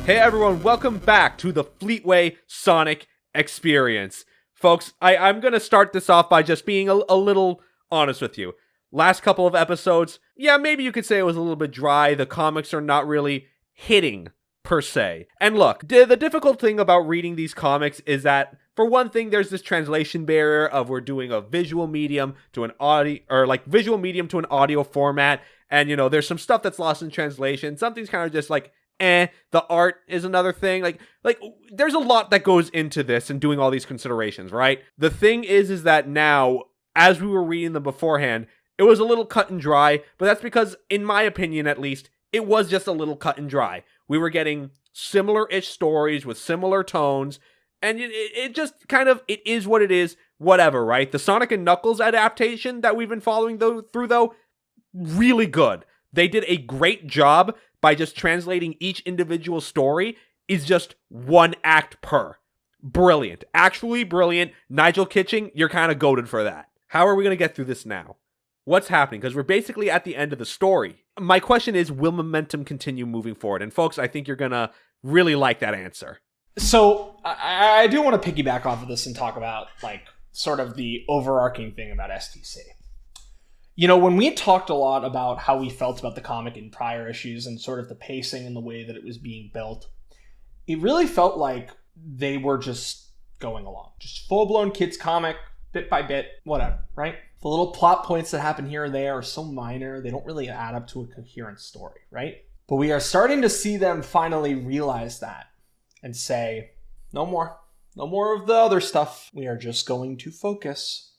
Hey everyone, welcome back to the Fleetway Sonic experience. Folks, I'm going to start this off by just being a little honest with you. Last couple of episodes, yeah, maybe you could say it was a little bit dry. The comics are not really hitting, per se. And look, the difficult thing about reading these comics is that, for one thing, there's this translation barrier of we're doing a visual medium to an audio, or like visual medium to an audio format. And, you know, there's some stuff that's lost in translation. Something's kind of just like, the art is another thing. Like there's a lot that goes into this and doing all these considerations, right? The thing is that now, as we were reading them beforehand, it was a little cut and dry, but that's because, in my opinion at least, it was just a little cut and dry. We were getting similar-ish stories with similar tones, and it just kind of, it is what it is, whatever, right? The Sonic and Knuckles adaptation that we've been following through, really good. They did a great job by just translating each individual story. Is just one act per. Brilliant. Actually brilliant. Nigel Kitching, you're kind of goated for that. How are we going to get through this now? What's happening? Because we're basically at the end of the story. My question is, will momentum continue moving forward? And folks, I think you're going to really like that answer. So I do want to piggyback off of this and talk about, like, sort of the overarching thing about STC. You know, when we talked a lot about how we felt about the comic in prior issues and sort of the pacing and the way that it was being built, it really felt like they were just going along. Just full-blown kids comic, bit by bit, whatever, right? The little plot points that happen here or there are so minor, they don't really add up to a coherent story, right? But we are starting to see them finally realize that and say, no more. No more of the other stuff. We are just going to focus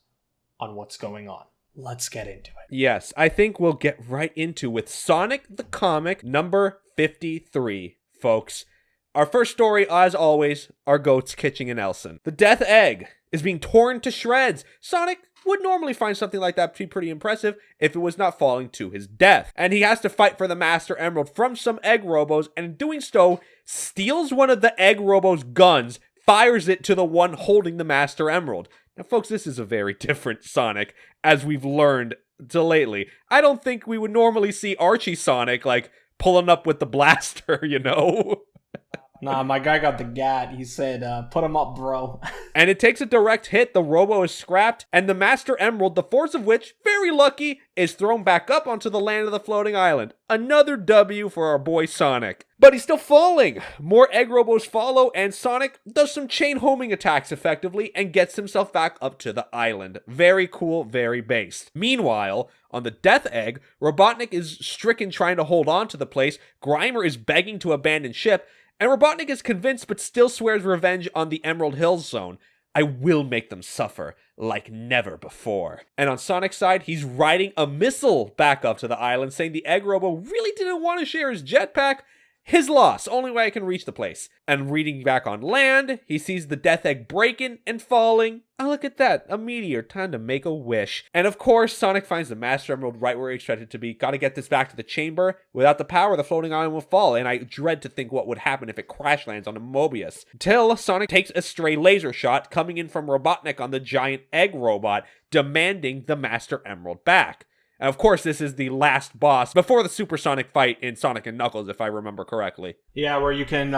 on what's going on. Let's get into it. Yes, I think we'll get right into with Sonic the Comic number 53, folks. Our first story, as always, are goats Kitching and Elson. The Death Egg is being torn to shreds. Sonic would normally find something like that to be pretty impressive if it was not falling to his death. And he has to fight for the Master Emerald from some Egg Robos, and in doing so, steals one of the Egg Robos' guns, fires it to the one holding the Master Emerald. Now, folks, this is a very different Sonic, as we've learned to lately. I don't think we would normally see Archie Sonic, like, pulling up with the blaster, you know? Nah, my guy got the gat. He said, put him up, bro. And it takes a direct hit, the Robo is scrapped, and the Master Emerald, the force of which, very lucky, is thrown back up onto the land of the floating island. Another W for our boy Sonic. But he's still falling. More Egg Robos follow, and Sonic does some chain homing attacks effectively and gets himself back up to the island. Very cool, very based. Meanwhile, on the Death Egg, Robotnik is stricken trying to hold on to the place, Grimer is begging to abandon ship, and Robotnik is convinced but still swears revenge on the Emerald Hills Zone. I will make them suffer like never before. And on Sonic's side, he's riding a missile back up to the island, saying the Egg Robo really didn't want to share his jetpack. His loss, only way I can reach the place. And reading back on land, he sees the Death Egg breaking and falling. Oh, look at that, a meteor, time to make a wish. And of course, Sonic finds the Master Emerald right where he expected it to be. Gotta get this back to the chamber. Without the power, the floating island will fall, and I dread to think what would happen if it crash lands on a Mobius. Till Sonic takes a stray laser shot coming in from Robotnik on the giant egg robot, demanding the Master Emerald back. And of course, this is the last boss before the supersonic fight in Sonic and Knuckles, if I remember correctly. Yeah, where you can,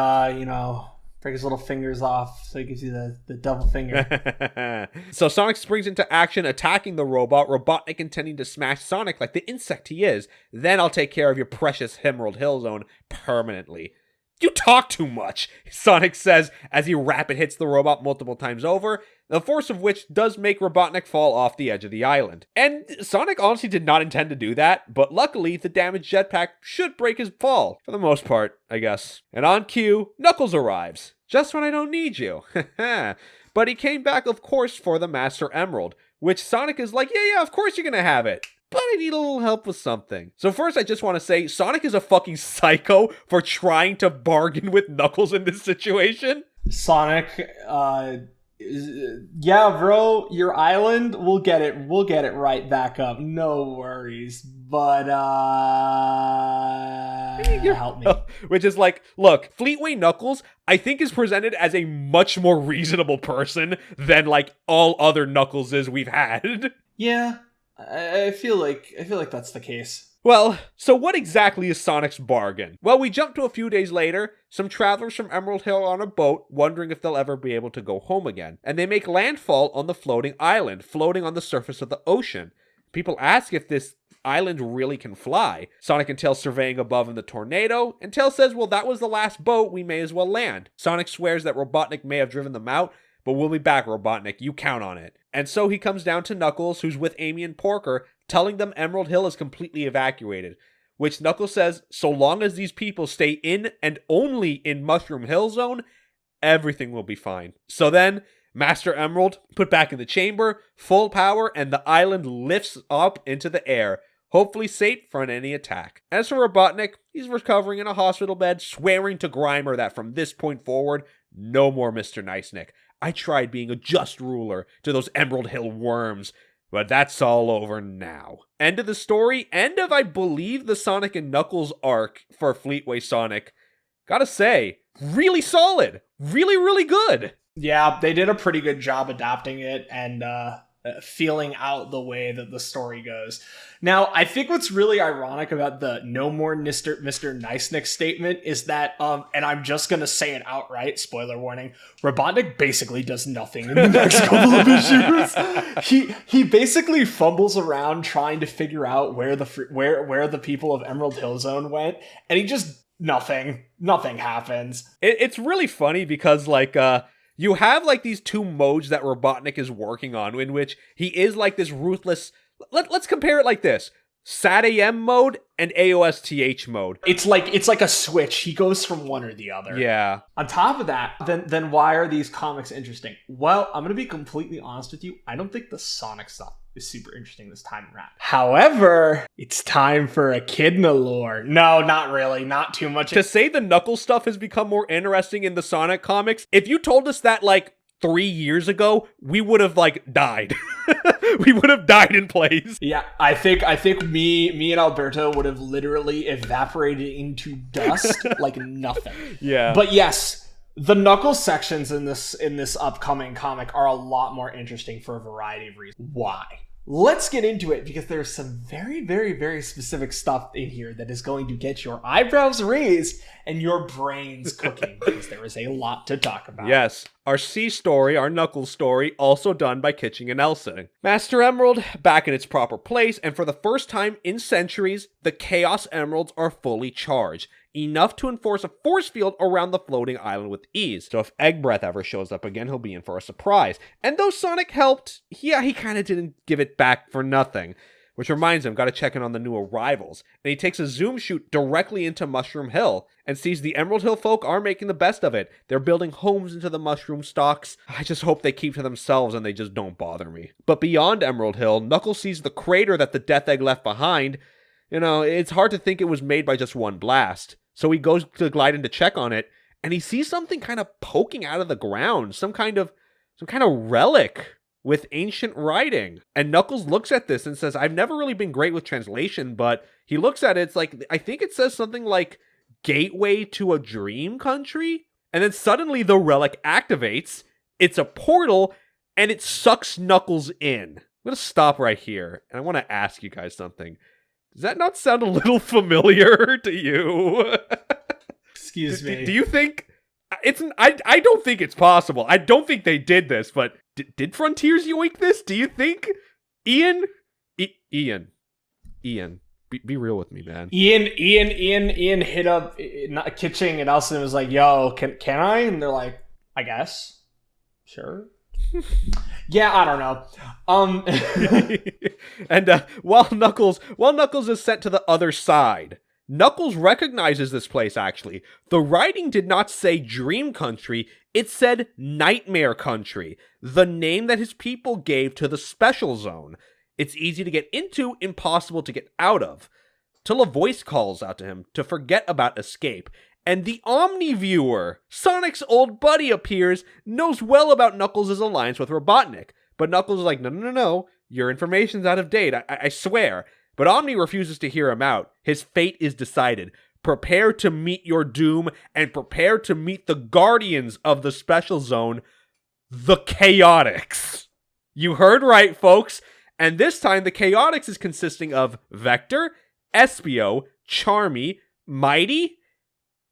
break his little fingers off, so he gives you the double finger. So Sonic springs into action, attacking the robot, Robotnik intending to smash Sonic like the insect he is. Then I'll take care of your precious Emerald Hill Zone permanently. You talk too much, Sonic says as he rapid hits the robot multiple times over, the force of which does make Robotnik fall off the edge of the island. And Sonic honestly did not intend to do that, but luckily the damaged jetpack should break his fall, for the most part, I guess. And on cue, Knuckles arrives, just when I don't need you. But he came back, of course, for the Master Emerald, which Sonic is like, yeah, of course you're gonna have it. but I need a little help with something. So first, I just want to say, Sonic is a fucking psycho for trying to bargain with Knuckles in this situation. Sonic, yeah, bro, your island, we'll get it right back up. No worries. But, help me. Which is like, look, Fleetway Knuckles, I think, is presented as a much more reasonable person than, like, all other Knuckleses we've had. Yeah, I feel like that's the case. Well, so what exactly is Sonic's bargain? Well, we jump to a few days later, some travelers from Emerald Hill on a boat, wondering if they'll ever be able to go home again. And they make landfall on the floating island, floating on the surface of the ocean. People ask if this island really can fly. Sonic and Tails surveying above in the tornado, and Tails says, well, that was the last boat, we may as well land. Sonic swears that Robotnik may have driven them out, but we'll be back, Robotnik, you count on it. And so he comes down to Knuckles, who's with Amy and Porker, telling them Emerald Hill is completely evacuated, which Knuckles says, so long as these people stay in and only in Mushroom Hill Zone, everything will be fine. So then, Master Emerald put back in the chamber, full power, and the island lifts up into the air, hopefully safe from any attack. As for Robotnik, he's recovering in a hospital bed, swearing to Grimer that from this point forward, no more Mr. Niceness. I tried being a just ruler to those Emerald Hill worms, but that's all over now. End of the story, end of, I believe, the Sonic and Knuckles arc for Fleetway Sonic. Gotta say, really solid. Really, really good. Yeah, they did a pretty good job adapting it and feeling out the way that the story goes. Now, I think what's really ironic about the no more Mr. Niceness statement is that, and I'm just going to say it outright, spoiler warning, Robotnik basically does nothing in the next couple of issues. He basically fumbles around trying to figure out where the people of Emerald Hill Zone went, and he just, nothing happens. It's really funny because, like, you have, like, these two modes that Robotnik is working on, in which he is, like, this ruthless... Let's compare it like this. Sad AM mode and AOSTH mode. It's like a switch. He goes from one or the other. Yeah. On top of that, then why are these comics interesting? Well, I'm going to be completely honest with you. I don't think the Sonic stuff is super interesting this time around. However, it's time for Echidna lore. No, not really. Not too much. To say the Knuckles stuff has become more interesting in the Sonic comics, if you told us that, like, 3 years ago, we would have, like, died. We would have died in place. Yeah, I think me and Alberto would have literally evaporated into dust like nothing. Yeah. But yes, the Knuckles sections in this upcoming comic are a lot more interesting for a variety of reasons. Why? Let's get into it, because there's some very, very, very specific stuff in here that is going to get your eyebrows raised and your brains cooking, because there is a lot to talk about. Yes. Our C story, our Knuckles story, also done by Kitching and Elson. Master Emerald, back in its proper place, and for the first time in centuries, the Chaos Emeralds are fully charged. Enough to enforce a force field around the floating island with ease. So if Egg Breath ever shows up again, he'll be in for a surprise. And though Sonic helped, yeah, he kind of didn't give it back for nothing. Which reminds him, gotta check in on the new arrivals. And he takes a zoom shoot directly into Mushroom Hill and sees the Emerald Hill folk are making the best of it. They're building homes into the mushroom stalks. I just hope they keep to themselves and they just don't bother me. But beyond Emerald Hill, Knuckles sees the crater that the Death Egg left behind. You know, it's hard to think it was made by just one blast. So he goes to glide in to check on it, and he sees something kind of poking out of the ground, some kind of relic with ancient writing. And Knuckles looks at this and says, I've never really been great with translation, but he looks at it, it's like, I think it says something like gateway to a dream country. And then suddenly the relic activates, it's a portal, and it sucks Knuckles in. I'm going to stop right here, and I want to ask you guys something. Does that not sound a little familiar to you? Excuse me. Do you think it's? I don't think it's possible. I don't think they did this, but did Frontiers yoink this? Do you think Ian? Be real with me, man. Ian hit up Kitching and Elson was like, "Yo, can I?" And they're like, "I guess, sure." Yeah, I don't know. And while Knuckles is sent to the other side, Knuckles recognizes this place, actually. The writing did not say Dream Country, it said Nightmare Country, the name that his people gave to the Special Zone. It's easy to get into, impossible to get out of. Till a voice calls out to him to forget about escape. And the Omniviewer, Sonic's old buddy, appears, knows well about Knuckles' alliance with Robotnik. But Knuckles is like, no, your information's out of date, I swear. But Omni refuses to hear him out. His fate is decided. Prepare to meet your doom, and prepare to meet the guardians of the Special Zone, the Chaotix. You heard right, folks. And this time, the Chaotix is consisting of Vector, Espio, Charmy, Mighty,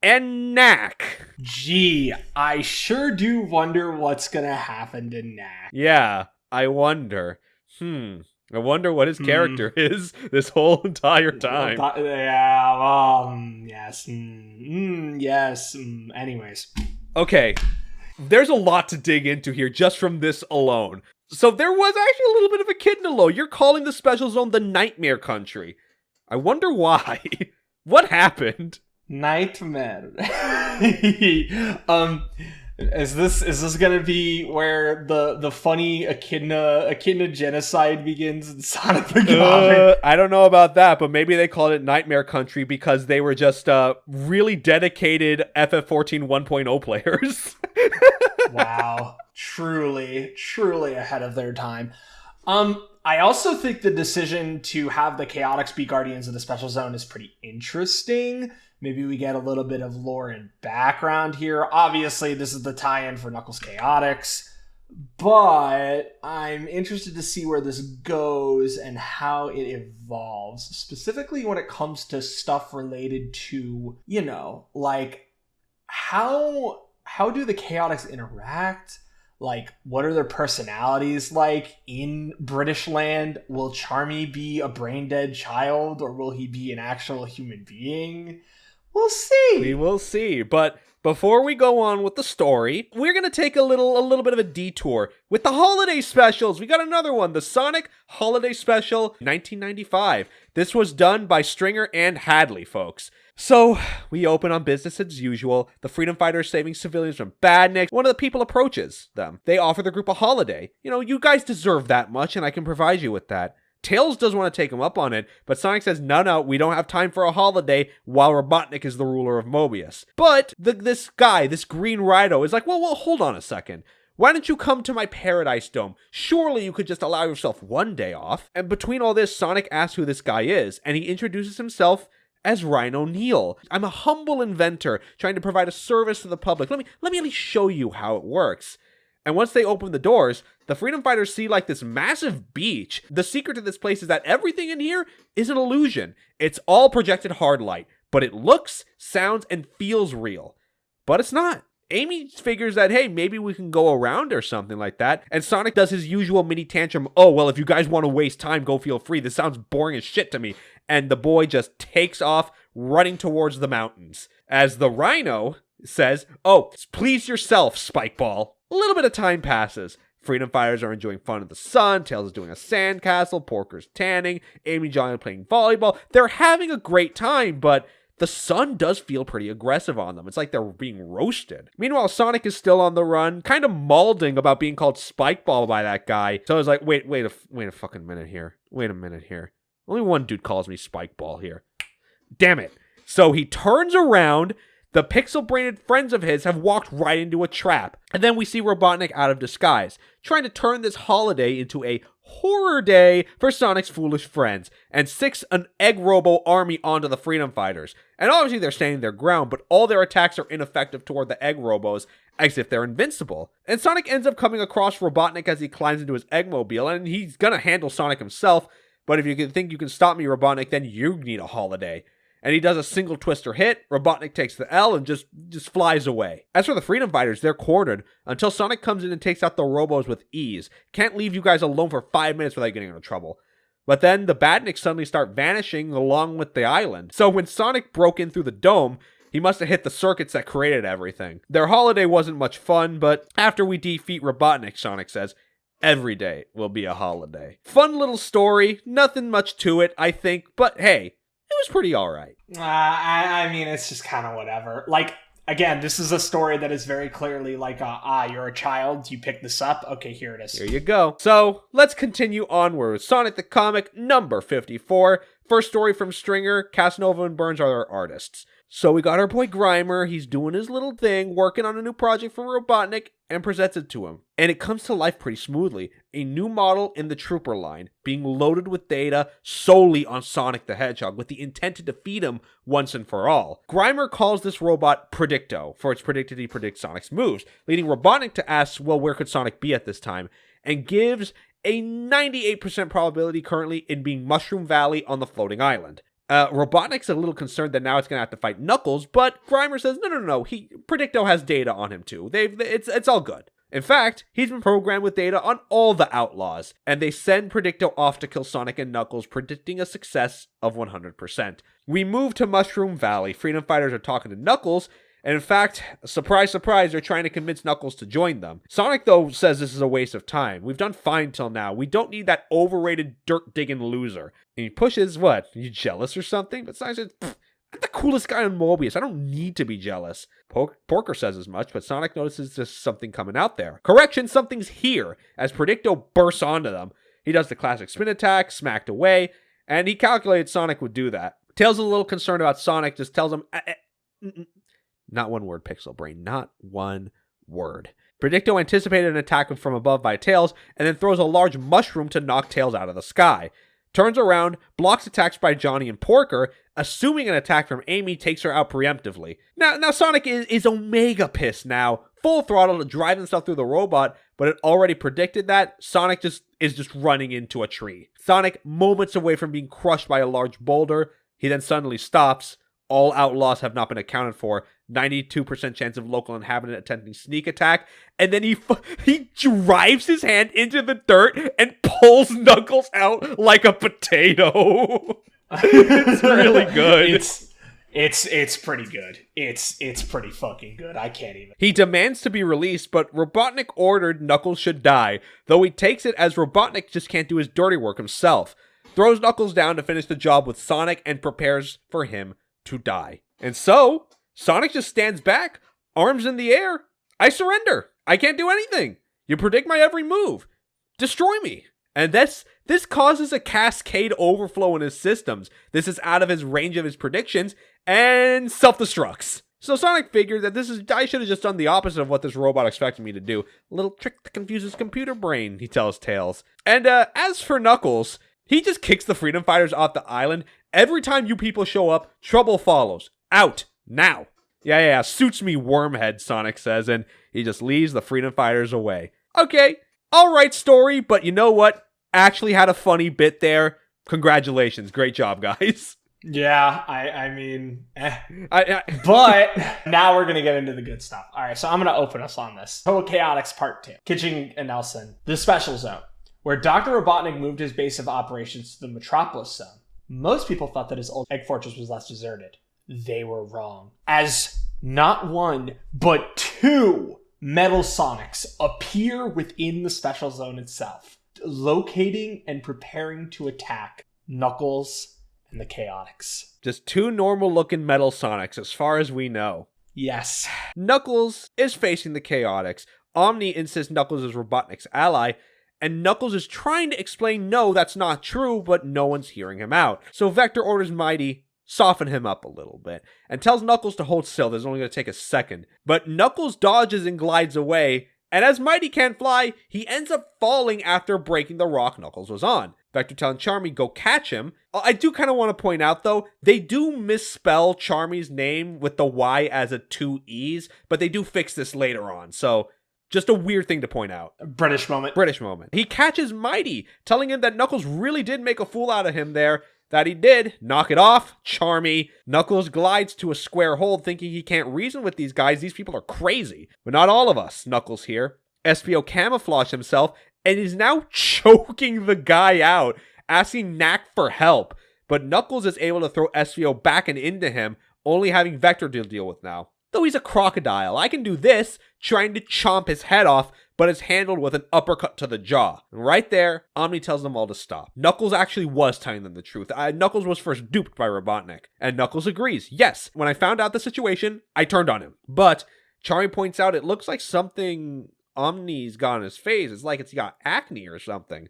and Knack. Gee, I sure do wonder what's gonna happen to Knack. Yeah, I wonder. I wonder what his character is this whole entire time. Yes. Yes. Anyways. Okay, there's a lot to dig into here just from this alone. So there was actually a little bit of a kidnalo. You're calling the Special Zone the Nightmare Country. I wonder why. What happened? Nightmare. Is this gonna be where the funny echidna genocide begins in Sonic the Comic? I don't know about that, but maybe they called it Nightmare Country because they were just really dedicated FF14 1.0 players. Wow. Truly ahead of their time. I also think the decision to have the Chaotix be Guardians of the Special Zone is pretty interesting. Maybe we get a little bit of lore and background here. Obviously, this is the tie-in for Knuckles Chaotix, but I'm interested to see where this goes and how it evolves, specifically when it comes to stuff related to, like how do the Chaotix interact? Like, what are their personalities like in British land? Will Charmy be a brain-dead child, or will he be an actual human being? We'll see. We will see. But before we go on with the story, we're going to take a little bit of a detour with the holiday specials. We got another one, the Sonic Holiday Special 1995. This was done by Stringer and Hadley, folks. So, we open on business as usual. The Freedom Fighters saving civilians from badniks. One of the people approaches them. They offer the group a holiday. You guys deserve that much, and I can provide you with that. Tails does want to take him up on it, but Sonic says, no, we don't have time for a holiday while Robotnik is the ruler of Mobius. But this guy, this Green Rhino, is like, well, hold on a second. Why don't you come to my Paradise Dome? Surely you could just allow yourself one day off. And between all this, Sonic asks who this guy is, and he introduces himself as Rhino Neil. I'm a humble inventor trying to provide a service to the public. Let me at least show you how it works. And once they open the doors, the Freedom Fighters see like this massive beach. The secret to this place is that everything in here is an illusion. It's all projected hard light, but it looks, sounds, and feels real. But it's not. Amy figures that, hey, maybe we can go around or something like that. And Sonic does his usual mini tantrum. Oh, well, if you guys want to waste time, go feel free. This sounds boring as shit to me. And the boy just takes off running towards the mountains. As the Rhino says, oh, please yourself, Spikeball. A little bit of time passes. Freedom Fighters are enjoying fun in the sun. Tails is doing a sandcastle. Porker's tanning. Amy and Johnny are playing volleyball. They're having a great time, but the sun does feel pretty aggressive on them. It's like they're being roasted. Meanwhile, Sonic is still on the run, kind of mauling about being called Spikeball by that guy. So I was like, wait a fucking minute here. Wait a minute here. Only one dude calls me Spikeball here. Damn it. So he turns around. The pixel-brained friends of his have walked right into a trap. And then we see Robotnik out of disguise, trying to turn this holiday into a horror day for Sonic's foolish friends, and six an Egg Robo army onto the Freedom Fighters. And obviously they're standing their ground, but all their attacks are ineffective toward the Egg Robos, as if they're invincible. And Sonic ends up coming across Robotnik as he climbs into his Eggmobile, and he's gonna handle Sonic himself, but if you think you can stop me, Robotnik, then you need a holiday. And he does a single twister hit, Robotnik takes the L and just flies away. As for the Freedom Fighters, they're cornered until Sonic comes in and takes out the Robos with ease. Can't leave you guys alone for 5 minutes without getting into trouble. But then the Badniks suddenly start vanishing along with the island. So when Sonic broke in through the dome, he must have hit the circuits that created everything. Their holiday wasn't much fun, but after we defeat Robotnik, Sonic says, every day will be a holiday. Fun little story, nothing much to it, I think, but hey, it was pretty alright. I mean, it's just kind of whatever. Like, Again, this is a story that is very clearly like, you're a child, you picked this up, okay, here it is. Here you go. So, let's continue onward with Sonic the Comic number 54. First story from Stringer, Casanova and Burns are our artists. So we got our boy Grimer, he's doing his little thing, working on a new project for Robotnik, and presents it to him. And it comes to life pretty smoothly. A new model in the Trooper line, being loaded with data solely on Sonic the Hedgehog, with the intent to defeat him once and for all. Grimer calls this robot Predicto, for it's predicted he predicts Sonic's moves, leading Robotnik to ask, well, where could Sonic be at this time? And gives a 98% probability currently in being Mushroom Valley on the floating island. Robotnik's a little concerned that now it's going to have to fight Knuckles, but Grimer says, no, Predicto has data on him too. It's all good. In fact, he's been programmed with data on all the Outlaws, and they send Predicto off to kill Sonic and Knuckles, predicting a success of 100%. We move to Mushroom Valley. Freedom Fighters are talking to Knuckles, and in fact, surprise, surprise, they're trying to convince Knuckles to join them. Sonic, though, says this is a waste of time. We've done fine till now. We don't need that overrated dirt-digging loser. And he pushes, what? Are you jealous or something? But Sonic says, I'm the coolest guy on Mobius. I don't need to be jealous. Porker says as much, but Sonic notices there's something coming out there. Correction, something's here, as Predicto bursts onto them. He does the classic spin attack, smacked away, and he calculated Sonic would do that. Tails is a little concerned about Sonic, just tells him, not one word, Pixel Brain. Not one word. Predicto anticipated an attack from above by Tails, and then throws a large mushroom to knock Tails out of the sky. Turns around, blocks attacks by Johnny and Porker, assuming an attack from Amy takes her out preemptively. Now Sonic is Omega pissed now, full throttle to drive himself through the robot, but it already predicted that. Sonic is just running into a tree. Sonic, moments away from being crushed by a large boulder, he then suddenly stops. All Outlaws have not been accounted for. 92% chance of local inhabitant attempting sneak attack. And then he drives his hand into the dirt and pulls Knuckles out like a potato. It's really good. It's pretty good. It's pretty fucking good. I can't even. He demands to be released, but Robotnik ordered Knuckles should die, though he takes it as Robotnik just can't do his dirty work himself. Throws Knuckles down to finish the job with Sonic and prepares for him to die. And so, Sonic just stands back, arms in the air. I surrender. I can't do anything. You predict my every move. Destroy me. And this causes a cascade overflow in his systems. This is out of his range of his predictions and self-destructs. So Sonic figured that I should have just done the opposite of what this robot expected me to do. A little trick to confuse his computer brain, he tells Tails. And as for Knuckles, he just kicks the Freedom Fighters off the island. Every time you people show up, trouble follows. Out. Now. Yeah, suits me, Wormhead, Sonic says, and he just leaves the Freedom Fighters away. Okay, alright story, but you know what? Actually had a funny bit there. Congratulations, great job, guys. Yeah, I mean, but now we're going to get into the good stuff. Alright, so I'm going to open us on this. Total Chaotix Part 2. Kitching and Nelson. The Special Zone, where Dr. Robotnik moved his base of operations to the Metropolis Zone. Most people thought that his old egg fortress was less deserted. They were wrong. As not one, but two Metal Sonics appear within the Special Zone itself, locating and preparing to attack Knuckles and the Chaotix. Just two normal-looking Metal Sonics, as far as we know. Yes. Knuckles is facing the Chaotix. Omni insists Knuckles is Robotnik's ally, and Knuckles is trying to explain no, that's not true, but no one's hearing him out. So Vector orders Mighty soften him up a little bit, and tells Knuckles to hold still. There's only going to take a second. But Knuckles dodges and glides away, and as Mighty can't fly, he ends up falling after breaking the rock Knuckles was on. Vector telling Charmy go catch him. I do kind of want to point out, though, they do misspell Charmy's name with the Y as a 2 E's, but they do fix this later on, so just a weird thing to point out. British moment. He catches Mighty, telling him that Knuckles really did make a fool out of him there. That he did. Knock it off, Charmy. Knuckles glides to a square hold, thinking he can't reason with these guys. These people are crazy. But not all of us, Knuckles here. SPO camouflaged himself and is now choking the guy out, asking Knack for help. But Knuckles is able to throw SPO back and into him, only having Vector to deal with now. though he's a crocodile, I can do this, trying to chomp his head off, but it's handled with an uppercut to the jaw. And right there, Omni tells them all to stop. Knuckles actually was telling them the truth. Knuckles was first duped by Robotnik, and Knuckles agrees. Yes, when I found out the situation, I turned on him. But Charmy points out it looks like something Omni's got on his face. It's like it's got acne or something.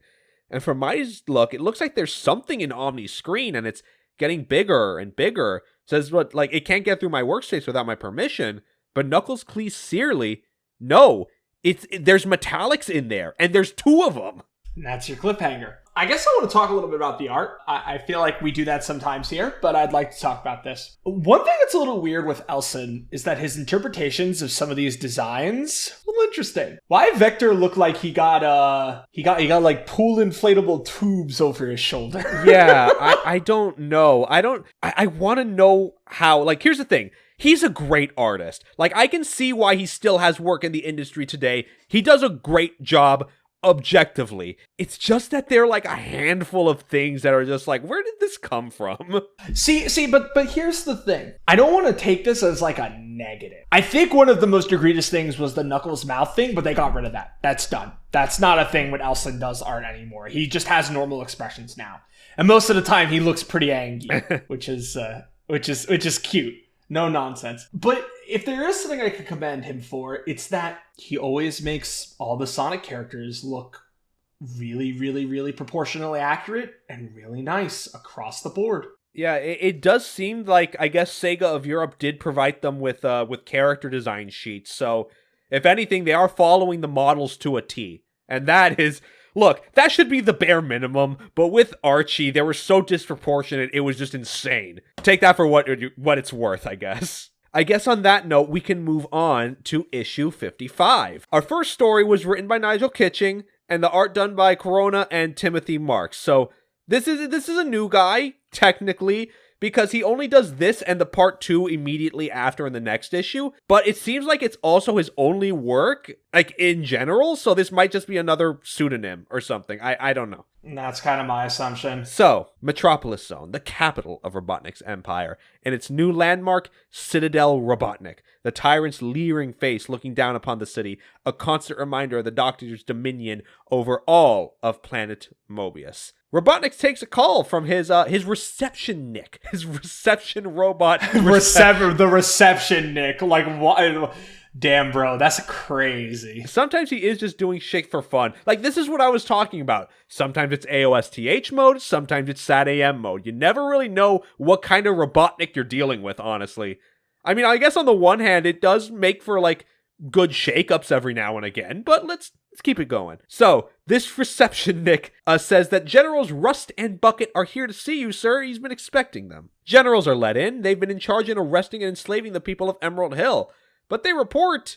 And from my look, it looks like there's something in Omni's screen, and it's getting bigger and bigger. Says what, like, it can't get through my workspace without my permission. But Knuckles pleads sincerely, no, there's Metallix in there, and there's 2 of them. And that's your cliffhanger. I guess I want to talk a little bit about the art. I feel like we do that sometimes here, but I'd like to talk about this. One thing that's a little weird with Elson is that his interpretations of some of these designs, a little interesting. Why Vector look like he got like pool inflatable tubes over his shoulder? Yeah, I don't know. I want to know how. Like, here's the thing. He's a great artist. Like, I can see why he still has work in the industry today. He does a great job objectively. It's just that they're like a handful of things that are just like, where did this come from? But here's the thing. I don't want to take this as like a negative. I think one of the most egregious things was the Knuckles mouth thing, but they got rid of that. That's done. That's not a thing when Elson does art anymore. He just has normal expressions now. And most of the time he looks pretty angry, which is cute. No nonsense. But if there is something I could commend him for, it's that he always makes all the Sonic characters look really, really, really proportionally accurate and really nice across the board. Yeah, it does seem like, I guess Sega of Europe did provide them with character design sheets. So, if anything, they are following the models to a T. And that is... Look, that should be the bare minimum, but with Archie, they were so disproportionate, it was just insane. Take that for what it's worth, I guess. I guess on that note, we can move on to issue 55. Our first story was written by Nigel Kitching, and the art done by Corona and Timothy Marks. So, this is a new guy, technically, because he only does this and the part 2 immediately after in the next issue, but it seems like it's also his only work, like, in general, so this might just be another pseudonym or something. I don't know. That's kind of my assumption. So, Metropolis Zone, the capital of Robotnik's empire, and its new landmark, Citadel Robotnik, the tyrant's leering face looking down upon the city, a constant reminder of the Doctor's dominion over all of planet Mobius. Robotnik takes a call from his reception Nick, his reception robot. The reception Nick, like what? Damn, bro, that's crazy. Sometimes he is just doing shit for fun. Like, this is what I was talking about. Sometimes it's AOSTH mode, sometimes it's SAT-AM mode. You never really know what kind of Robotnik you're dealing with, honestly. I mean, I guess on the one hand, it does make for, like, good shakeups every now and again, but let's keep it going. So, this reception Nick says that Generals Rust and Bucket are here to see you, sir. He's been expecting them. Generals are let in. They've been in charge in arresting and enslaving the people of Emerald Hill. But they report,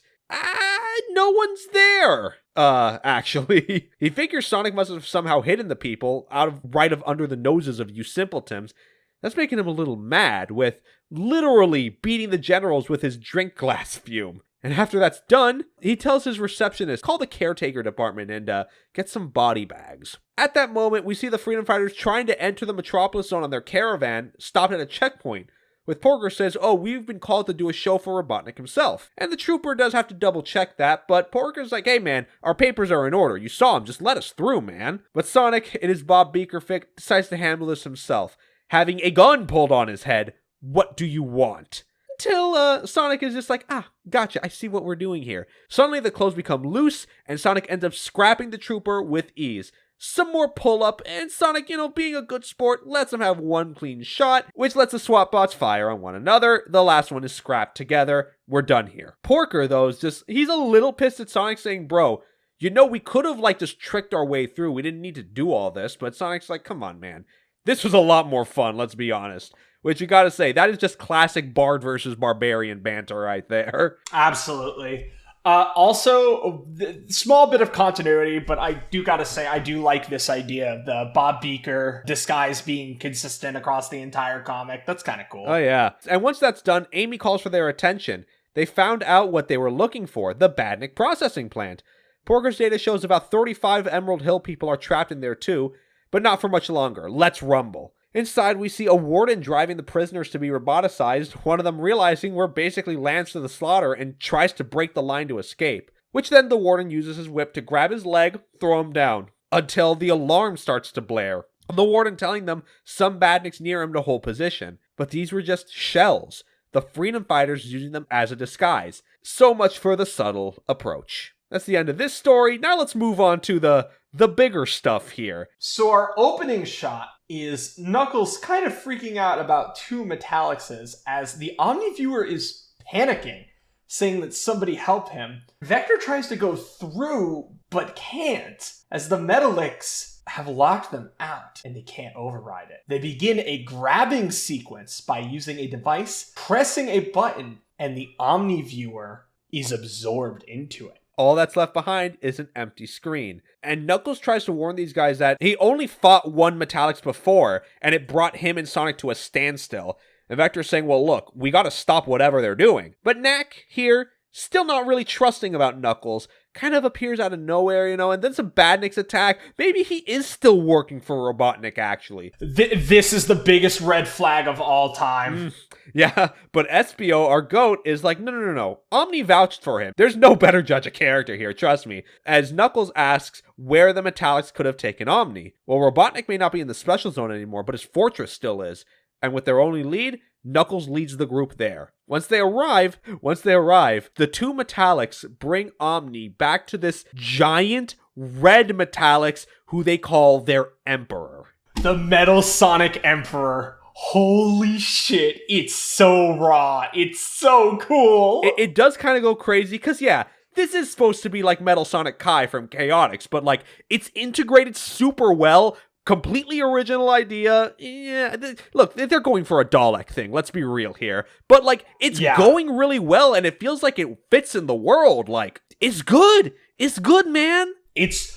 no one's there. Actually. He figures Sonic must have somehow hidden the people right under the noses of you simpletons. That's making him a little mad, with literally beating the generals with his drink glass fume. And after that's done, he tells his receptionist, call the caretaker department and get some body bags. At that moment, we see the Freedom Fighters trying to enter the Metropolis Zone on their caravan, stopped at a checkpoint. With Porker says, oh, we've been called to do a show for Robotnik himself. And the trooper does have to double check that, but Porker's like, hey man, our papers are in order. You saw him, just let us through, man. But Sonic, in his Bob Beaker fic, decides to handle this himself. Having a gun pulled on his head, what do you want? Until Sonic is just like, gotcha, I see what we're doing here. Suddenly the clothes become loose, and Sonic ends up scrapping the trooper with ease. Some more pull-up, and Sonic, being a good sport, lets him have one clean shot, which lets the SWAT bots fire on one another. The last one is scrapped together. We're done here. Porker, though, he's a little pissed at Sonic, saying, bro, we could have, just tricked our way through. We didn't need to do all this, but Sonic's like, come on, man. This was a lot more fun, let's be honest. Which you gotta say, that is just classic Bard versus Barbarian banter right there. Absolutely. Also, small bit of continuity, but I do gotta say, I do like this idea of the Bob Beaker disguise being consistent across the entire comic. That's kind of cool. Oh, yeah. And once that's done, Amy calls for their attention. They found out what they were looking for, the Badnik processing plant. Porker's data shows about 35 Emerald Hill people are trapped in there too, but not for much longer. Let's rumble. Inside, we see a warden driving the prisoners to be roboticized, one of them realizing we're basically lambs to the slaughter and tries to break the line to escape, which then the warden uses his whip to grab his leg, throw him down, until the alarm starts to blare. The warden telling them some badniks near him to hold position, but these were just shells, the Freedom Fighters using them as a disguise. So much for the subtle approach. That's the end of this story. Now let's move on to the bigger stuff here. So our opening shot is Knuckles kind of freaking out about two Metallixes as the Omniviewer is panicking, saying that somebody help him. Vector tries to go through, but can't, as the Metallix have locked them out and they can't override it. They begin a grabbing sequence by using a device, pressing a button, and the Omniviewer is absorbed into it. All that's left behind is an empty screen. And Knuckles tries to warn these guys that he only fought one Metallix before, and it brought him and Sonic to a standstill. And Vector's saying, well, look, we gotta stop whatever they're doing. But Knack, here, still not really trusting about Knuckles, kind of appears out of nowhere, and then some badniks attack. Maybe he is still working for Robotnik, actually. This is the biggest red flag of all time. Yeah, but SBO, our GOAT, is like, no. Omni vouched for him. There's no better judge of character here, trust me. As Knuckles asks where the Metallix could have taken Omni. Well, Robotnik may not be in the special zone anymore, but his fortress still is. And with their only lead, Knuckles leads the group there. Once they arrive, the two Metallix bring Omni back to this giant red Metallix who they call their Emperor. The Metal Sonic Emperor. Holy shit, it's so raw. It's so cool. It does kind of go crazy because, yeah, this is supposed to be like Metal Sonic Kai from Chaotix, but like it's integrated super well. Completely original idea. Yeah, look, they're going for a Dalek thing. Let's be real here. But like, it's going really well, and it feels like it fits in the world. Like, it's good. It's good, man. It's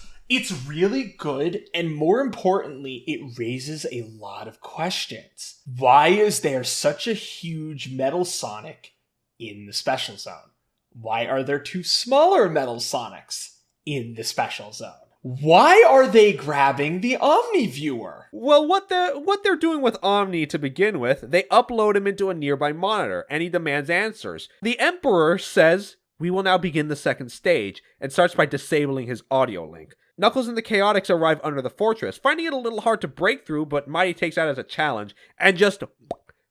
really good, and more importantly, it raises a lot of questions. Why is there such a huge Metal Sonic in the Special Zone? Why are there two smaller Metal Sonics in the Special Zone? Why are they grabbing the Omniviewer? Well, what they're doing with Omni to begin with, they upload him into a nearby monitor, and he demands answers. The Emperor says, we will now begin the second stage, and starts by disabling his audio link. Knuckles and the Chaotix arrive under the fortress, finding it a little hard to break through, but Mighty takes that as a challenge, and just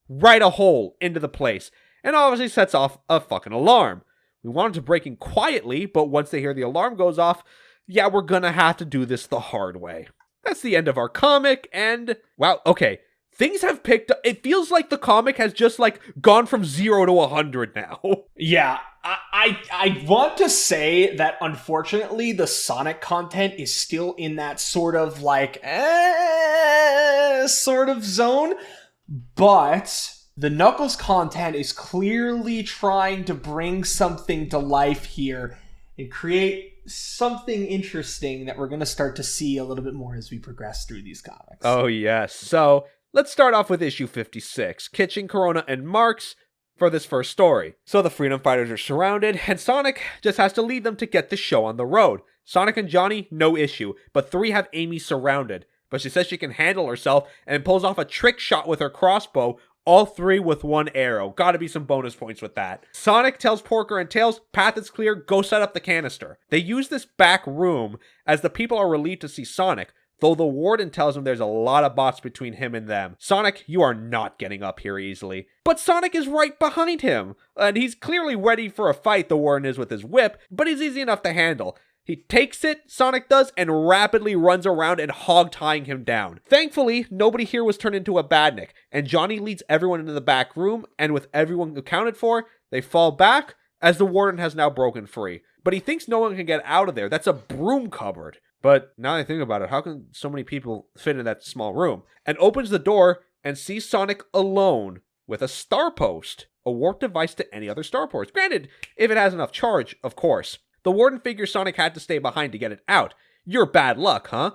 right a hole into the place, and obviously sets off a fucking alarm. We wanted to break in quietly, but once they hear the alarm goes off, yeah, we're gonna have to do this the hard way. That's the end of our comic, and wow, okay. Things have picked up. It feels like the comic has just like gone from 0 to 100 now. Yeah, I want to say that unfortunately the Sonic content is still in that sort of like sort of zone, but the Knuckles content is clearly trying to bring something to life here and create something interesting that we're going to start to see a little bit more as we progress through these comics. Oh, yes. So let's start off with issue 56, Kitchen, Corona, and Marks for this first story. So the Freedom Fighters are surrounded, and Sonic just has to lead them to get the show on the road. Sonic and Johnny, no issue, but 3 have Amy surrounded. But she says she can handle herself and pulls off a trick shot with her crossbow, all 3 with 1 arrow. Gotta be some bonus points with that. Sonic tells Porker and Tails, path is clear, go set up the canister. They use this back room as the people are relieved to see Sonic, though the warden tells him there's a lot of bots between him and them. Sonic, you are not getting up here easily. But Sonic is right behind him, and he's clearly ready for a fight, the warden is with his whip, but he's easy enough to handle. He takes it, Sonic does, and rapidly runs around and hog-tying him down. Thankfully, nobody here was turned into a badnik, and Johnny leads everyone into the back room, and with everyone accounted for, they fall back, as the warden has now broken free. But he thinks no one can get out of there. That's a broom cupboard. But now that I think about it, how can so many people fit in that small room? And opens the door and sees Sonic alone with a star post, a warp device to any other star ports. Granted, if it has enough charge, of course. The warden figures Sonic had to stay behind to get it out. You're bad luck, huh?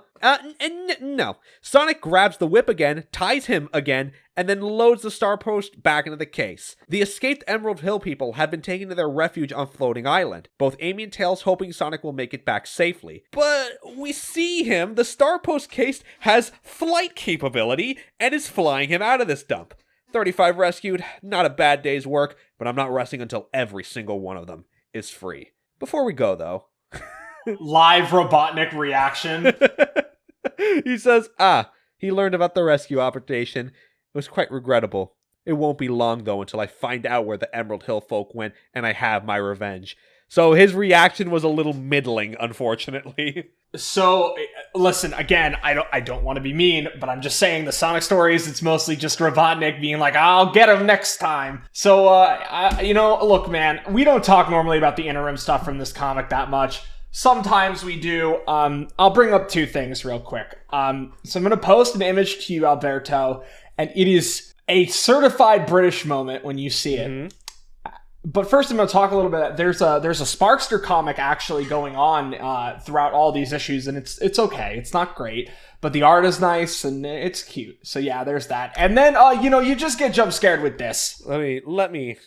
No. Sonic grabs the whip again, ties him again, and then loads the Star Post back into the case. The escaped Emerald Hill people have been taken to their refuge on Floating Island. Both Amy and Tails hoping Sonic will make it back safely. But we see him. The Star Post case has flight capability and is flying him out of this dump. 35 rescued, not a bad day's work, but I'm not resting until every single one of them is free. Before we go, though... Live Robotnik reaction. He says, he learned about the rescue operation. It was quite regrettable. It won't be long, though, until I find out where the Emerald Hill folk went and I have my revenge. So his reaction was a little middling, unfortunately. So, listen, again, I don't want to be mean, but I'm just saying the Sonic stories, it's mostly just Robotnik being like, I'll get him next time. So, look, man, we don't talk normally about the interim stuff from this comic that much. Sometimes we do. I'll bring up two things real quick. So I'm going to post an image to you, Alberto, and it is a certified British moment when you see it. Mm-hmm. But first, I'm going to talk a little bit. There's a Sparkster comic actually going on throughout all these issues, and it's okay. It's not great, but the art is nice and it's cute. So yeah, there's that. And then you just get jump scared with this. Let me.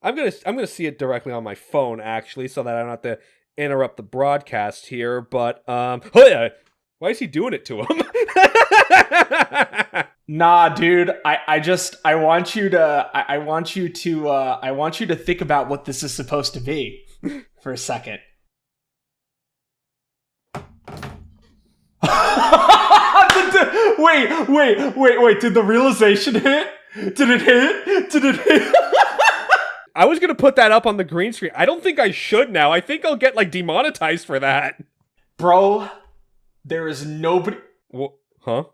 I'm gonna see it directly on my phone actually, so that I don't have to interrupt the broadcast here. But why is he doing it to him? Nah, dude. I want you to think about what this is supposed to be for a second. Wait. Did the realization hit? Did it hit? I was gonna put that up on the green screen. I don't think I should now. I think I'll get demonetized for that. Bro, there is nobody. Huh?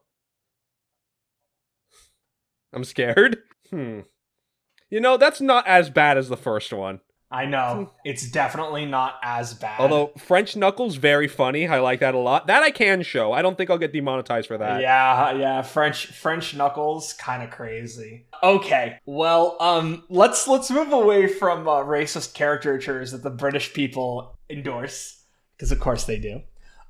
I'm scared. That's not as bad as the first one. I know. It's definitely not as bad. Although, French Knuckles, very funny. I like that a lot. That I can show. I don't think I'll get demonetized for that. Yeah. French Knuckles, kind of crazy. Okay, well, let's move away from racist caricatures that the British people endorse, because of course they do.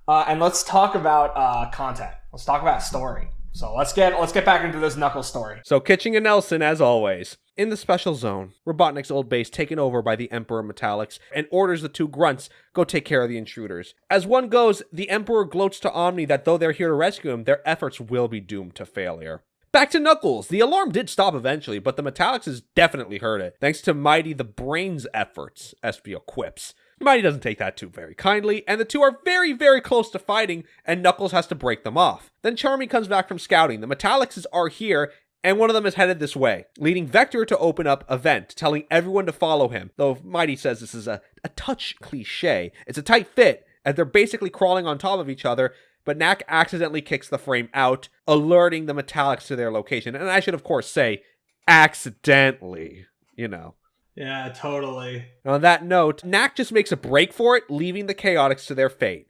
And let's talk about content. Let's talk about story. So let's get back into this Knuckles story. So Kitching and Nelson, as always. In the special zone, Robotnik's old base taken over by the Emperor Metallix and orders the two grunts go take care of the intruders. As one goes, the Emperor gloats to Omni that though they're here to rescue him, their efforts will be doomed to failure. Back to Knuckles. The alarm did stop eventually, but the Metallixes definitely heard it, thanks to Mighty the Brain's efforts, Espio quips. Mighty doesn't take that too very kindly, and the two are very, very close to fighting, and Knuckles has to break them off. Then Charmy comes back from scouting. The Metallixes are here, and one of them is headed this way, leading Vector to open up a vent, telling everyone to follow him, though Mighty says this is a touch cliche. It's a tight fit, as they're basically crawling on top of each other, but Knack accidentally kicks the frame out, alerting the Metallix to their location. And I should, of course, say, accidentally, Yeah, totally. On that note, Knack just makes a break for it, leaving the Chaotix to their fate.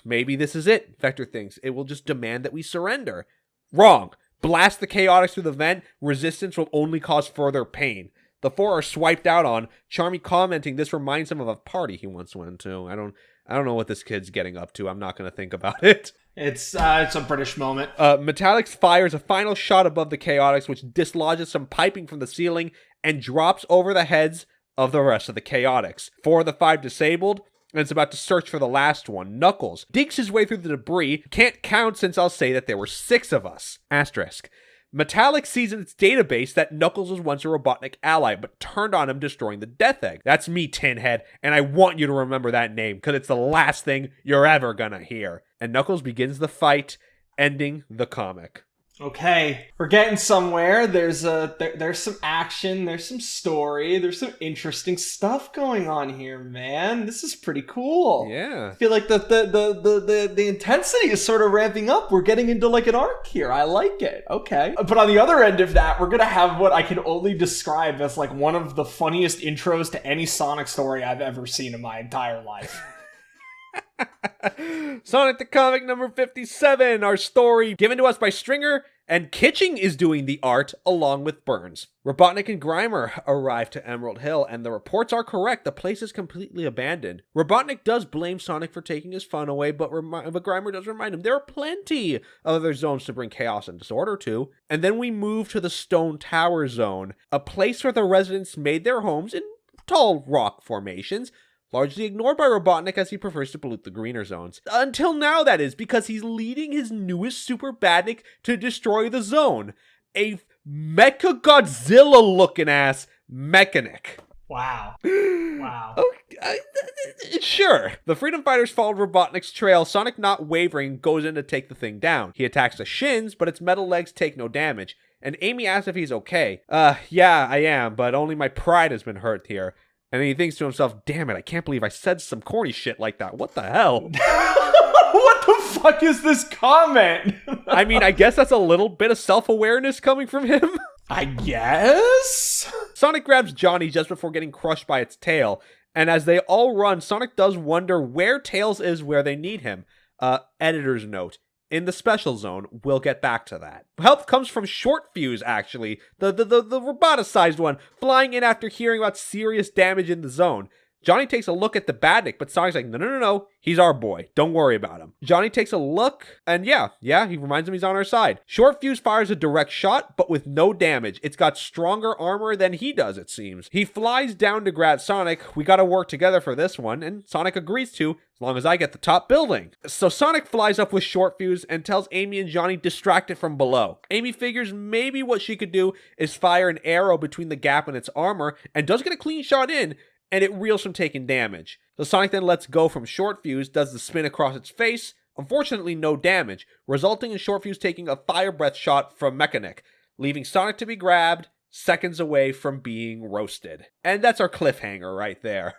Maybe this is it, Vector thinks. It will just demand that we surrender. Wrong. Blast the Chaotix through the vent, resistance will only cause further pain. The four are swiped out on, Charmy commenting this reminds him of a party he once went to. I don't know what this kid's getting up to. I'm not going to think about it. It's a British moment. Metallix fires a final shot above the Chaotix, which dislodges some piping from the ceiling and drops over the heads of the rest of the Chaotix. 4 of the 5 disabled, and it's about to search for the last one. Knuckles digs his way through the debris. Can't count since I'll say that there were 6 of us. Asterisk. Metallix sees in its database that Knuckles was once a Robotnik ally, but turned on him, destroying the Death Egg. That's me, Tinhead, and I want you to remember that name, because it's the last thing you're ever gonna hear. And Knuckles begins the fight, ending the comic. Okay, we're getting somewhere. There's some action, there's some story, there's some interesting stuff going on here, man. This is pretty cool. Yeah. I feel like the intensity is sort of ramping up. We're getting into an arc here. I like it. Okay. But on the other end of that, we're gonna have what I can only describe as one of the funniest intros to any Sonic story I've ever seen in my entire life. Sonic the Comic number 57, our story given to us by Stringer And Kitching is doing the art along with Burns. Robotnik and Grimer arrive to Emerald Hill, and the reports are correct. The place is completely abandoned. Robotnik does blame Sonic for taking his fun away, but Grimer does remind him there are plenty of other zones to bring chaos and disorder to. And then we move to the Stone Tower Zone, a place where the residents made their homes in tall rock formations, largely ignored by Robotnik as he prefers to pollute the greener zones. Until now, that is, because he's leading his newest Super Badnik to destroy the zone. A Mecha Godzilla-looking ass Mechanic. Wow. Wow. Sure. The Freedom Fighters followed Robotnik's trail. Sonic, not wavering, goes in to take the thing down. He attacks the shins, but its metal legs take no damage. And Amy asks if he's okay. Yeah, I am, but only my pride has been hurt here. And then he thinks to himself, damn it, I can't believe I said some corny shit like that. What the hell? What the fuck is this comment? I mean, I guess that's a little bit of self-awareness coming from him. I guess? Sonic grabs Johnny just before getting crushed by its tail. And as they all run, Sonic does wonder where Tails is where they need him. Editor's note. In the special zone, we'll get back to that. Help comes from Short Fuse, actually. The roboticized one, flying in after hearing about serious damage in the zone. Johnny takes a look at the Badnik, but Sonic's like, no, he's our boy. Don't worry about him. Johnny takes a look, and yeah, he reminds him he's on our side. Short Fuse fires a direct shot, but with no damage. It's got stronger armor than he does, it seems. He flies down to grab Sonic. We gotta work together for this one, and Sonic agrees to, as long as I get the top building. So Sonic flies up with Short Fuse and tells Amy and Johnny distract it from below. Amy figures maybe what she could do is fire an arrow between the gap in its armor, and does get a clean shot in, and it reels from taking damage. So Sonic then lets go from Short Fuse, does the spin across its face, unfortunately no damage, resulting in Short Fuse taking a fire breath shot from Mechanic, leaving Sonic to be grabbed, seconds away from being roasted. And that's our cliffhanger right there.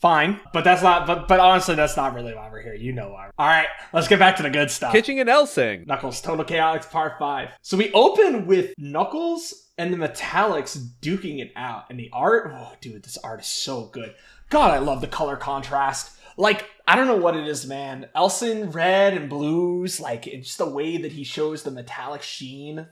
Fine, but that's not, but honestly, that's not really why we're here. You know why. Alright, let's get back to the good stuff. Kitching and Elsing. Knuckles Total Chaotix Part 5. So we open with Knuckles and the Metallix duking it out. And the art, oh dude, this art is so good. God, I love the color contrast. Like, I don't know what it is, man. Elsing, red and blues, like, it's just the way that he shows the metallic sheen.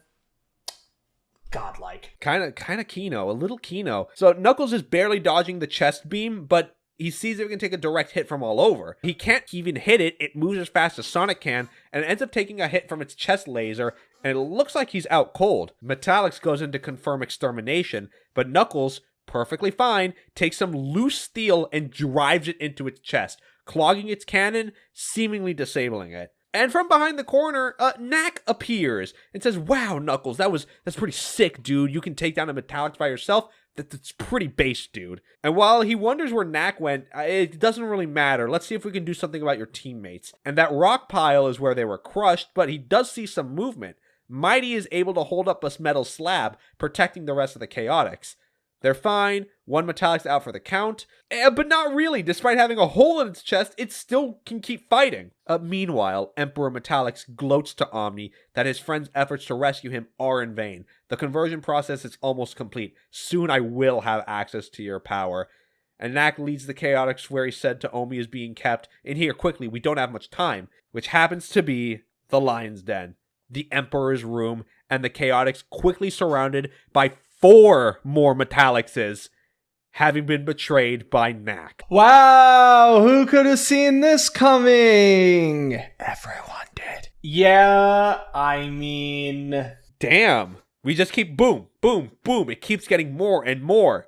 Godlike. Kind of Kino, a little Kino. So Knuckles is barely dodging the chest beam, but he sees it can take a direct hit from all over. He can't even hit it. It moves as fast as Sonic can, and ends up taking a hit from its chest laser, and it looks like he's out cold. Metallix goes in to confirm extermination, but Knuckles, perfectly fine, takes some loose steel and drives it into its chest, clogging its cannon, seemingly disabling it. And from behind the corner, Knack appears and says, wow, Knuckles, that's pretty sick, dude. You can take down a Metallix by yourself? That's pretty base, dude. And while he wonders where Knack went, it doesn't really matter. Let's see if we can do something about your teammates. And that rock pile is where they were crushed, but he does see some movement. Mighty is able to hold up a metal slab, protecting the rest of the Chaotix. They're fine, one Metallix out for the count, but not really. Despite having a hole in its chest, it still can keep fighting. Meanwhile, Emperor Metallix gloats to Omni that his friend's efforts to rescue him are in vain. The conversion process is almost complete. Soon I will have access to your power. And Knack leads the Chaotix where he said to Omi is being kept. In here, quickly, we don't have much time. Which happens to be the Lion's Den, the Emperor's room, and the Chaotix quickly surrounded by 4 more Metallixes, having been betrayed by Knack. Wow, who could have seen this coming? Everyone did. Yeah, I mean... Damn. We just keep boom, boom, boom. It keeps getting more and more.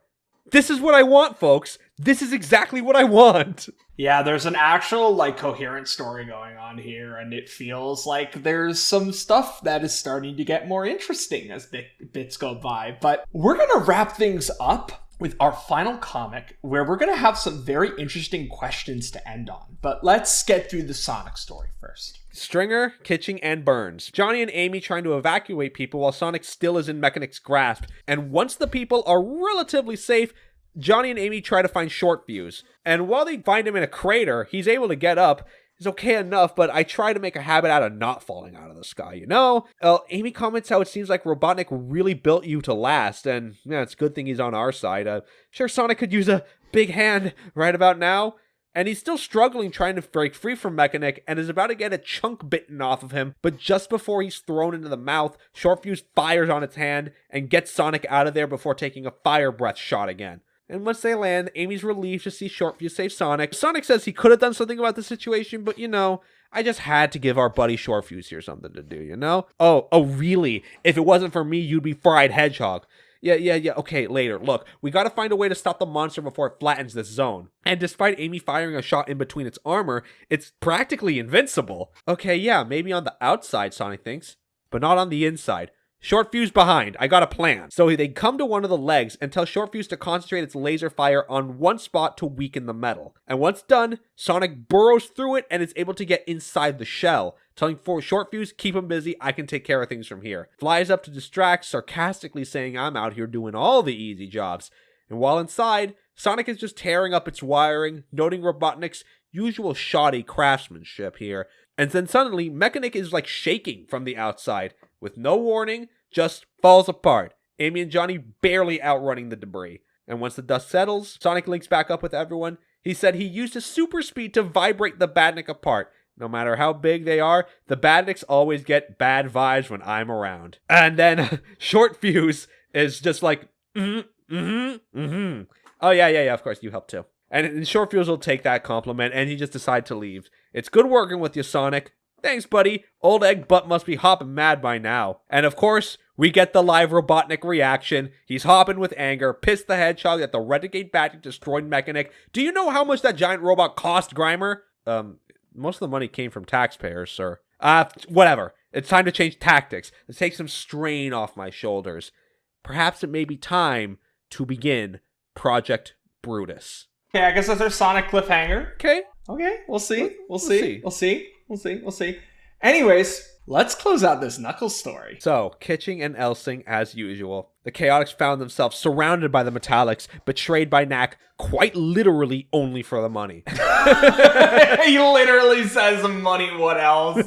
This is what I want, folks. This is exactly what I want. Yeah, there's an actual, coherent story going on here, and it feels like there's some stuff that is starting to get more interesting as bits go by. But we're going to wrap things up with our final comic, where we're going to have some very interesting questions to end on. But let's get through the Sonic story first. Stringer, Kitching, and Burns. Johnny and Amy trying to evacuate people while Sonic still is in Mechanic's grasp. And once the people are relatively safe, Johnny and Amy try to find Short Fuse. And while they find him in a crater, he's able to get up. He's okay enough, but I try to make a habit out of not falling out of the sky, you know? Amy comments how it seems like Robotnik really built you to last, and yeah, it's a good thing he's on our side. Sure, Sonic could use a big hand right about now. And he's still struggling trying to break free from Mechanik and is about to get a chunk bitten off of him, but just before he's thrown into the mouth, Short Fuse fires on its hand and gets Sonic out of there before taking a fire breath shot again. And once they land, Amy's relieved to see Short Fuse save Sonic. Sonic says he could have done something about the situation, but I just had to give our buddy Short Fuse here something to do, Oh, really? If it wasn't for me, you'd be Fried Hedgehog. Yeah, okay, later. Look, we gotta find a way to stop the monster before it flattens this zone. And despite Amy firing a shot in between its armor, it's practically invincible. Okay, yeah, maybe on the outside, Sonic thinks, but not on the inside. Short Fuse behind, I got a plan. So they come to one of the legs and tell Short Fuse to concentrate its laser fire on one spot to weaken the metal. And once done, Sonic burrows through it and is able to get inside the shell, telling Short Fuse, keep him busy, I can take care of things from here. Flies up to distract, sarcastically saying I'm out here doing all the easy jobs. And while inside, Sonic is just tearing up its wiring, noting Robotnik's usual shoddy craftsmanship here. And then suddenly, Mechanik is shaking from the outside. With no warning, just falls apart. Amy and Johnny barely outrunning the debris. And once the dust settles, Sonic links back up with everyone. He said he used his super speed to vibrate the Badnik apart. No matter how big they are, the Badniks always get bad vibes when I'm around. And then Short Fuse is just Oh yeah, of course, you helped too. And Short Fuse will take that compliment, and he just decides to leave. It's good working with you, Sonic. Thanks, buddy. Old Egg Butt must be hopping mad by now. And of course, we get the live Robotnik reaction. He's hopping with anger, pissed the Hedgehog that the Renegade Badnik destroyed Mechanik. Do you know how much that giant robot cost, Grimer? Most of the money came from taxpayers, sir. Whatever. It's time to change tactics. Let's take some strain off my shoulders. Perhaps it may be time to begin Project Brutus. Okay, I guess that's our Sonic cliffhanger. Okay, we'll see. We'll see. Anyways, let's close out this Knuckles story. So, Kitching and Elsing as usual. The Chaotix found themselves surrounded by the Metallix, betrayed by Knack, quite literally only for the money. He literally says money, what else?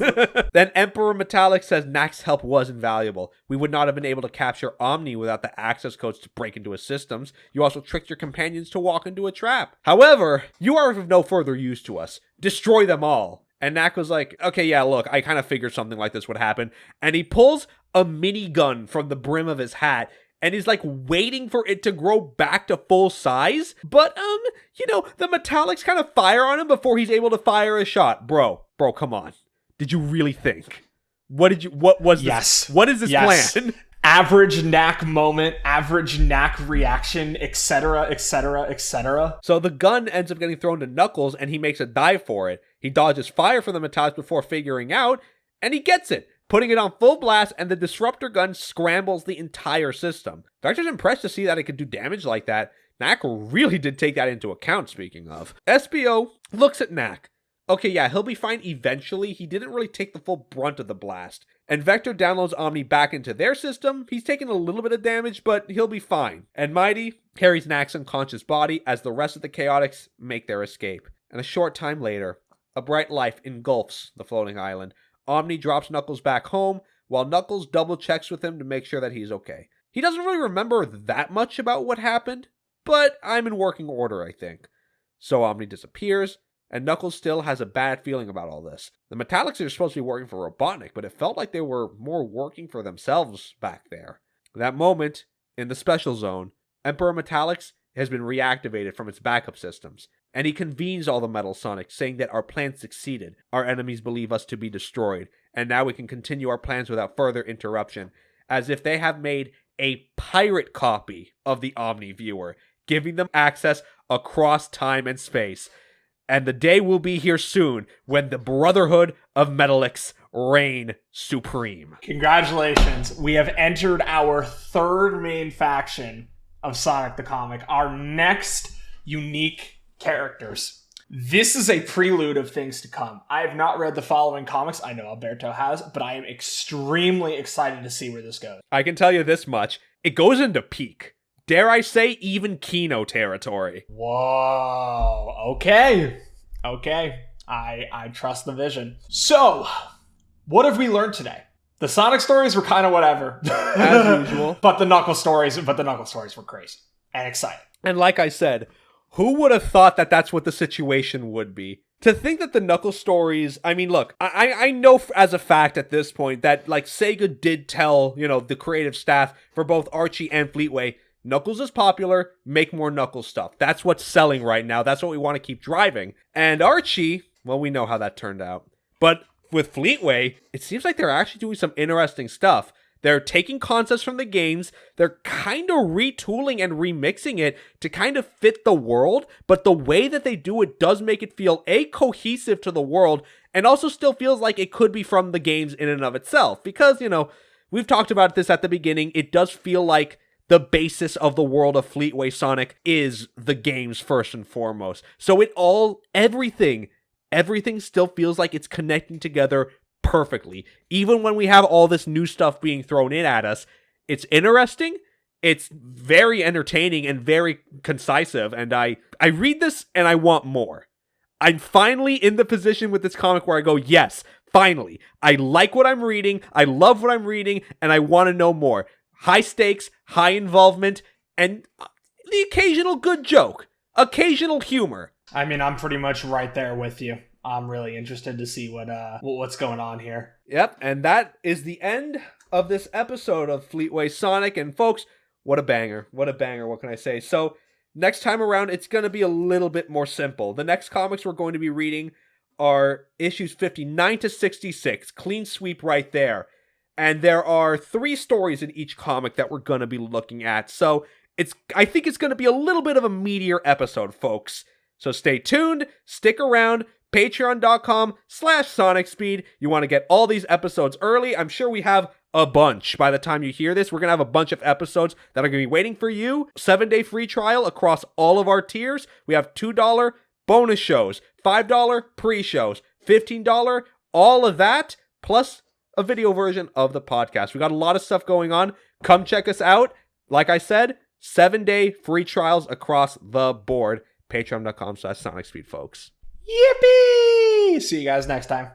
Then Emperor Metallix says Knack's help was invaluable. We would not have been able to capture Omni without the access codes to break into his systems. You also tricked your companions to walk into a trap. However, you are of no further use to us. Destroy them all. And Knack was like, okay, yeah, look, I kind of figured something like this would happen. And he pulls a minigun from the brim of his hat. And he's waiting for it to grow back to full size. But, the Metallix kind of fire on him before he's able to fire a shot. Bro, come on. Did you really think? What was this? Yes. What is this plan? Average Knack moment, average Knack reaction, etc., etc., etc. So the gun ends up getting thrown to Knuckles, and he makes a dive for it. He dodges fire from the Metallix before figuring out, and he gets it, putting it on full blast, and the disruptor gun scrambles the entire system. Vector's impressed to see that it could do damage like that. Knack really did take that into account, speaking of. SBO looks at Knack. Okay, yeah, he'll be fine eventually. He didn't really take the full brunt of the blast. And Vector downloads Omni back into their system. He's taken a little bit of damage, but he'll be fine. And Mighty carries Knack's unconscious body as the rest of the Chaotix make their escape. And a short time later, a bright light engulfs the floating island. Omni drops Knuckles back home, while Knuckles double checks with him to make sure that he's okay. He doesn't really remember that much about what happened, but I'm in working order, I think. So Omni disappears, and Knuckles still has a bad feeling about all this. The Metallix are supposed to be working for Robotnik, but it felt like they were more working for themselves back there. That moment, in the special zone, Emperor Metallix has been reactivated from its backup systems, and he convenes all the Metal Sonic, saying that our plan succeeded. Our enemies believe us to be destroyed, and now we can continue our plans without further interruption, as if they have made a pirate copy of the Omni Viewer, giving them access across time and space. And the day will be here soon when the Brotherhood of Metallix reign supreme. Congratulations. We have entered our third main faction of Sonic the Comic, our next unique characters. This is a prelude of things to come. I have not read the following comics. I know Alberto has, but I am extremely excited to see where this goes. I can tell you this much. It goes into peak. Dare I say, even Kino territory. Whoa. Okay. I trust the vision. So, what have we learned today? The Sonic stories were kind of whatever. As usual. But the Knuckles stories were crazy and exciting. And like I said, Who would have thought that that's what the situation would be? To think that the Knuckles stories, I mean, look, I know as a fact at this point that, like, Sega did tell, you know, the creative staff for both Archie and Fleetway, Knuckles is popular, make more Knuckles stuff. That's what's selling right now. That's what we want to keep driving. And Archie, well, we know how that turned out. But with Fleetway, it seems like they're actually doing some interesting stuff. They're taking concepts from the games, they're kind of retooling and remixing it to kind of fit the world, but the way that they do it does make it feel, A, cohesive to the world, and also still feels like it could be from the games in and of itself. Because, you know, we've talked about this at the beginning, it does feel like the basis of the world of Fleetway Sonic is the games first and foremost. So everything still feels like it's connecting together perfectly. Even when we have all this new stuff being thrown in at us, it's interesting, it's very entertaining and very concisive, and I read this and I want more. I'm finally in the position with this comic where I go, yes, finally. I like what I'm reading, I love what I'm reading, and I want to know more. High stakes, high involvement, and the occasional good joke, occasional humor. I mean, I'm pretty much right there with you. I'm really interested to see what's going on here. Yep, and that is the end of this episode of Fleetway Sonic. And folks, what a banger. What a banger, what can I say? So, next time around, it's going to be a little bit more simple. The next comics we're going to be reading are issues 59 to 66. Clean sweep right there. And there are 3 stories in each comic that we're going to be looking at. So, I think it's going to be a little bit of a meatier episode, folks. So stay tuned, stick around, patreon.com/SonicSpeed. You want to get all these episodes early. I'm sure we have a bunch by the time you hear this. We're going to have a bunch of episodes that are going to be waiting for you. 7-day free trial across all of our tiers. We have $2 bonus shows, $5 pre-shows, $15, all of that, plus a video version of the podcast. We got a lot of stuff going on. Come check us out. Like I said, 7-day free trials across the board. Patreon.com/SonicSpeed, folks. Yippee! See you guys next time.